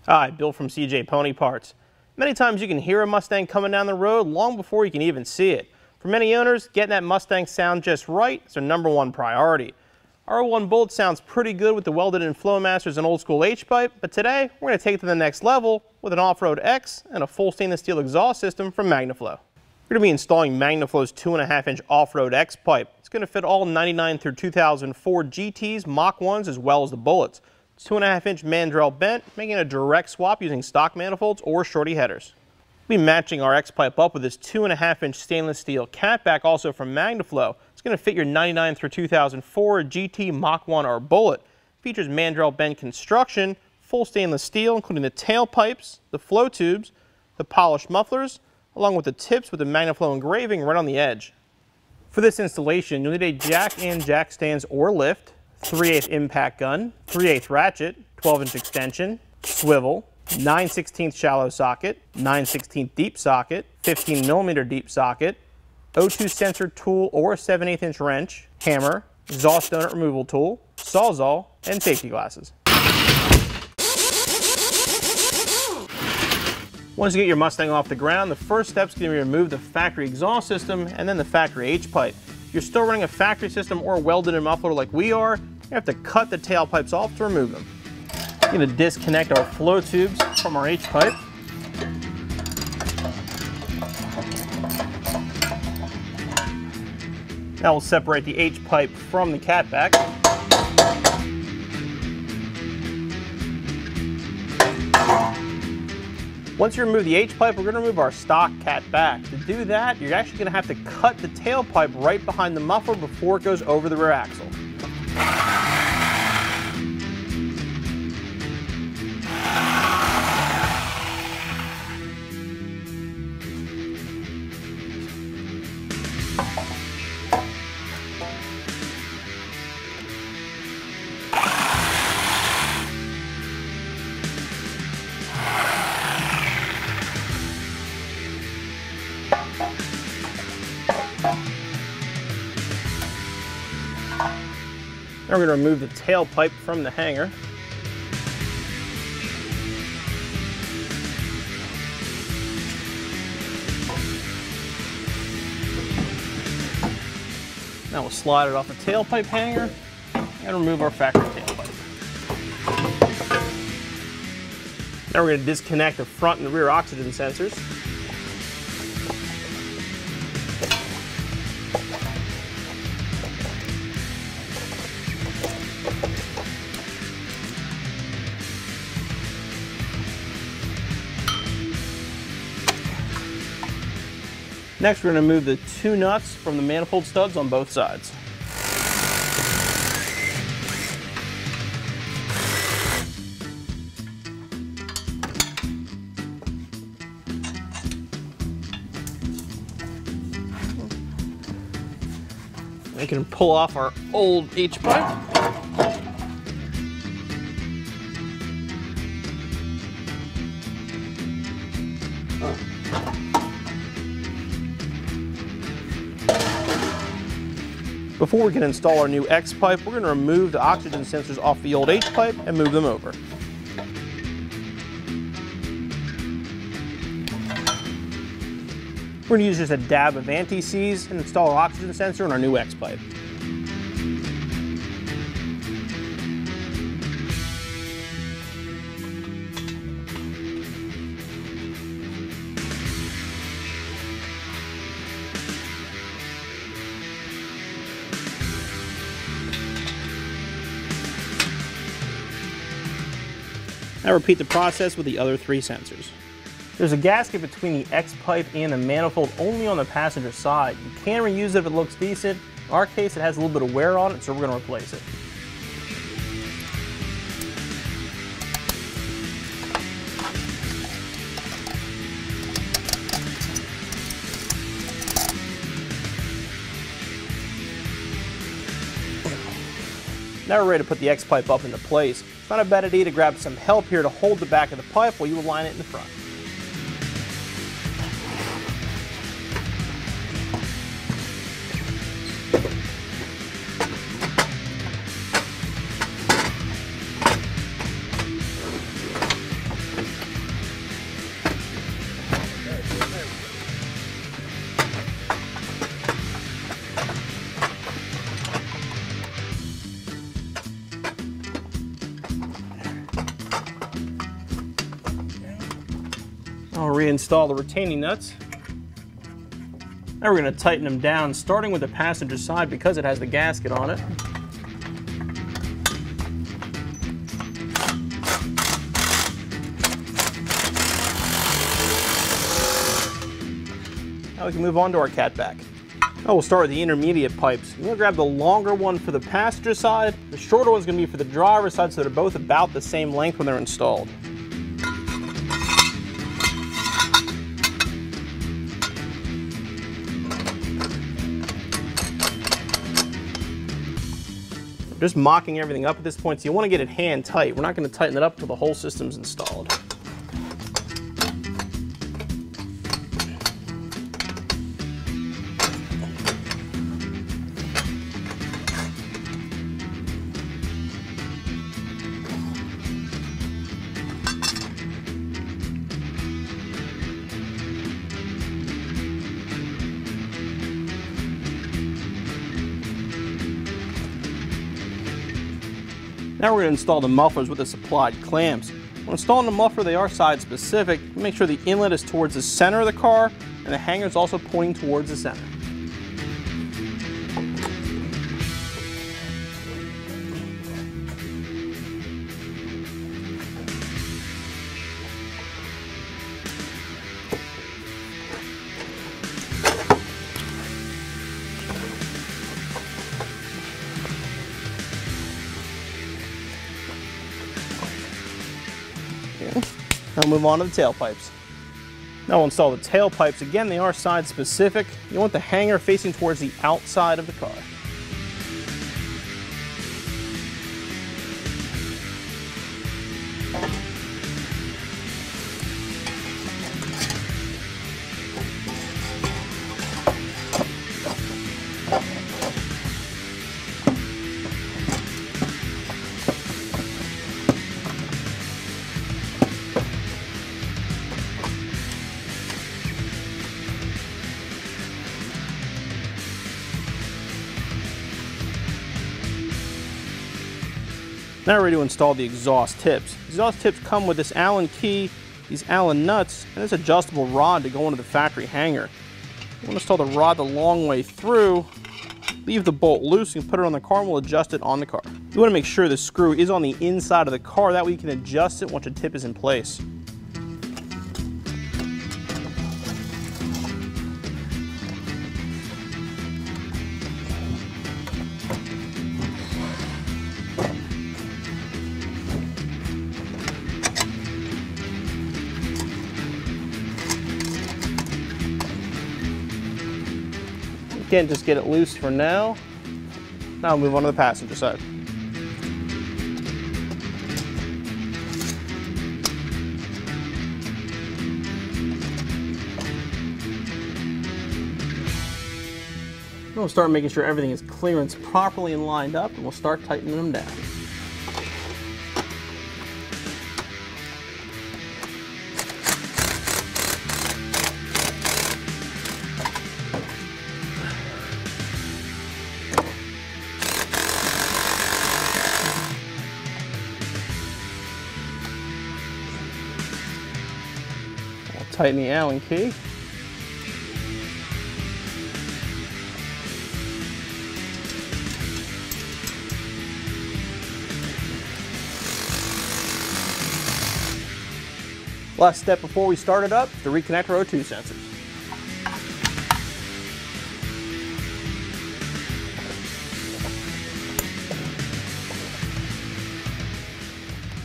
Hi, Bill from CJ Pony Parts. Many times you can hear a Mustang coming down the road long before you can even see it. For many owners, getting that Mustang sound just right is their #1 priority. Our 01 Bullitt sounds pretty good with the welded-in Flowmasters and old-school H-pipe, but today we're going to take it to the next level with an off-road X and a full stainless steel exhaust system from MagnaFlow. We're going to be installing MagnaFlow's 2.5-inch off-road X-pipe. It's going to fit all 99 through 2004 GTs, Mach 1s, as well as the Bullitts. It's 2.5-inch mandrel-bent, making a direct swap using stock manifolds or shorty headers. We'll be matching our X-pipe up with this 2.5-inch stainless steel catback, also from MagnaFlow. It's going to fit your 99 through 2004 GT, Mach 1, or Bullitt. Features mandrel-bent construction, full stainless steel, including the tailpipes, the flow tubes, the polished mufflers, along with the tips with the MagnaFlow engraving right on the edge. For this installation, you'll need a jack and jack stands or lift, 3/8 impact gun, 3/8 ratchet, 12-inch extension, swivel, 9/16 shallow socket, 9/16 deep socket, 15mm deep socket, O2 sensor tool or a 7/8 wrench, hammer, exhaust donut removal tool, sawzall, and safety glasses. Once you get your Mustang off the ground, the first step is going to be remove the factory exhaust system and then the factory H-pipe. If you're still running a factory system or a welded-in muffler like we are, you have to cut the tailpipes off to remove them. We're going to disconnect our flow tubes from our H-pipe. Now we'll separate the H-pipe from the catback. Once you remove the H-pipe, we're going to remove our stock catback. To do that, you're actually going to have to cut the tailpipe right behind the muffler before it goes over the rear axle. Now we're going to remove the tailpipe from the hanger. Now we'll slide it off the tailpipe hanger and remove our factory tailpipe. Now we're going to disconnect the front and rear oxygen sensors. Next, we're going to remove the 2 nuts from the manifold studs on both sides. We can pull off our old H-pipe. Before we can install our new X-pipe, we're going to remove the oxygen sensors off the old H-pipe and move them over. We're going to use just a dab of anti-seize and install our oxygen sensor in our new X-pipe. Now repeat the process with the other 3 sensors. There's a gasket between the X-pipe and the manifold only on the passenger side. You can reuse it if it looks decent. In our case, it has a little bit of wear on it, so we're going to replace it. Now we're ready to put the X-pipe up into place. It's not a bad idea to grab some help here to hold the back of the pipe while you align it in the front. reinstall the retaining nuts. Now we're going to tighten them down, starting with the passenger side because it has the gasket on it. Now we can move on to our catback. Now we'll start with the intermediate pipes. I'm going to grab the longer one for the passenger side. The shorter one's going to be for the driver's side, so they're both about the same length when they're installed. Just mocking everything up at this point, so you want to get it hand tight. We're not going to tighten it up until the whole system's installed. Now we're going to install the mufflers with the supplied clamps. When installing the muffler, they are side specific. Make sure the inlet is towards the center of the car and the hanger is also pointing towards the center. Now we'll move on to the tailpipes. Now we'll install the tailpipes. Again, they are side specific. You want the hanger facing towards the outside of the car. Now we're ready to install the exhaust tips. Exhaust tips come with this Allen key, these Allen nuts, and this adjustable rod to go into the factory hanger. You want to install the rod the long way through, leave the bolt loose, and put it on the car, and we'll adjust it on the car. You want to make sure the screw is on the inside of the car, that way you can adjust it once the tip is in place. Again, just get it loose for now. Now we'll move on to the passenger side. We'll start making sure everything is clearance properly and lined up, and we'll start tightening them down. Tighten the Allen key. Last step before we start it up, to reconnect our O2 sensors.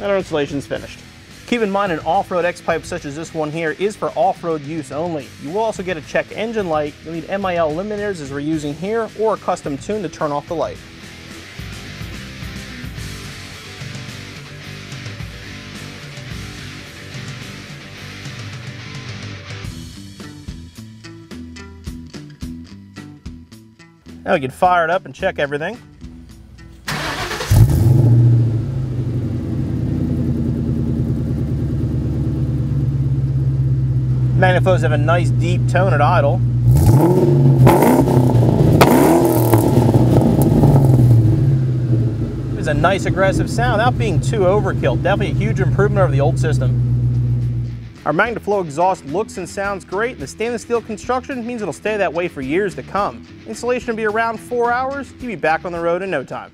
And our installation is finished. Keep in mind, an off-road X-pipe such as this one here is for off-road use only. You will also get a check engine light. You'll need MIL limiters as we're using here, or a custom tune to turn off the light. Now we can fire it up and check everything. MagnaFlows have a nice deep tone at idle. It's a nice aggressive sound without being too overkill. Definitely a huge improvement over the old system. Our MagnaFlow exhaust looks and sounds great. The stainless steel construction means it'll stay that way for years to come. Installation will be around 4 hours. You'll be back on the road in no time.